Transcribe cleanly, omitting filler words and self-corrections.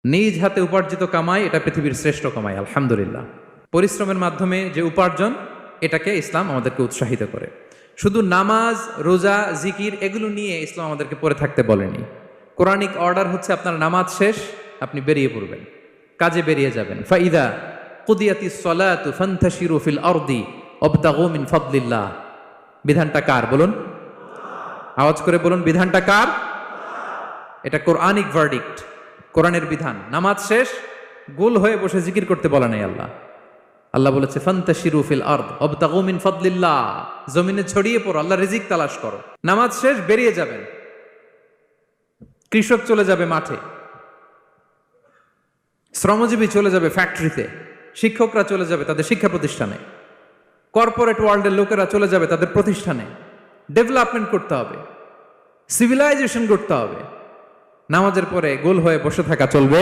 নিজ হাতে উপার্জিত কামাই এটা পৃথিবীর শ্রেষ্ঠ কামাই, আলহামদুলিল্লাহ। পরিশ্রমের মাধ্যমে যে উপার্জন, এটাকে ইসলাম আমাদেরকে উৎসাহিত করে। শুধু নামাজ, রোজা, জিকির এগুলো নিয়ে ইসলাম আমাদেরকে পড়ে থাকতে বলেনি। কোরআনিক অর্ডার হচ্ছে আপনার নামাজ শেষ, আপনি বেরিয়ে পড়বেন, কাজে বেরিয়ে যাবেন। ফাইদা কুদিয়াতিস সালাতু ফান্তাশিরু ফিল আরদি ওয়াবতাগু মিন ফাদলিল্লাহ। বিধানটা কার বলুন? আওয়াজ করে বলুন, বিধানটা কার? এটা কোরআনিক ভার্ডিক্ট, কোরআনের বিধান। নামাজ শেষ, গোল হয়ে বসে জিকির করতে বলা নাই আল্লাহ। আল্লাহ বলেছে ফান্তাশিরু ফিল আরদ ওয়াবতাগু মিন ফাদলিল্লাহ, জমিনে ছড়িয়ে পড়ো, আল্লাহ রিজিক তালাশ করো। নামাজ শেষ, বেরিয়ে যাবেন। কৃষক চলে যাবে মাঠে, শ্রমজীবী চলে যাবে ফ্যাক্টরিতে, শিক্ষকরা চলে যাবে তাদের শিক্ষা প্রতিষ্ঠানে, কর্পোরেট ওয়ার্ল্ডের লোকেরা চলে যাবে তাদের প্রতিষ্ঠানে। ডেভেলপমেন্ট করতে হবে, সিভিলাইজেশন করতে হবে। নামাজের পরে গোল হয়ে বসে থাকা চলবে